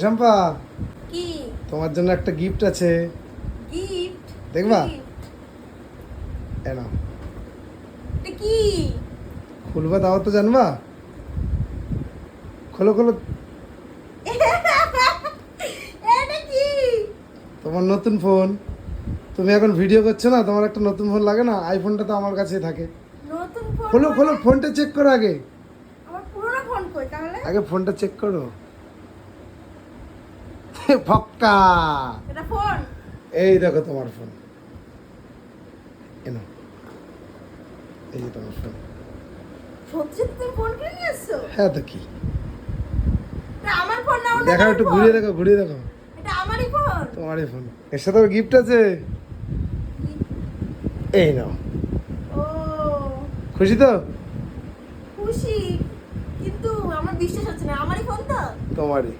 শম্পা, কি তোমার জন্য একটা গিফট আছে, গিফট? দেখবা? এ নাও, এটা কি? খুলবা দাও তো, জানবা? খোলো খোলো। এটা কি? তোমার নতুন ফোন। তুমি এখন ভিডিও করছো না, তোমার একটা নতুন ফোন লাগে না? আইফোনটা তো আমার কাছেই থাকে। নতুন ফোন? খোলো খোলো, মানে? ফোনটা চেক করো আগে। আমার পুরনো ফোন কই তাহলে? আগে ফোনটা চেক করো। ফক্কা, এটা ফোন? এই দেখো তোমার ফোন। এনো, এই যে তোমার ফোন। সত্যি তুমি ফোন কিনে নিয়ে এসছো? হ্যাঁ তো কি, এটা আমার ফোন না, অন্য দেখো কারোর একটু ফোন? ঘুরিয়ে দেখো, ঘুরিয়ে দেখো। এটা আমারই ফোন। তোমারই ফোন, এর সাথে গিফট আছে। এই নাও। ও, খুশি তো? খুশি, কিন্তু আমার বিশ্বাস হচ্ছে না, আমারই ফোন তো। তোমারই।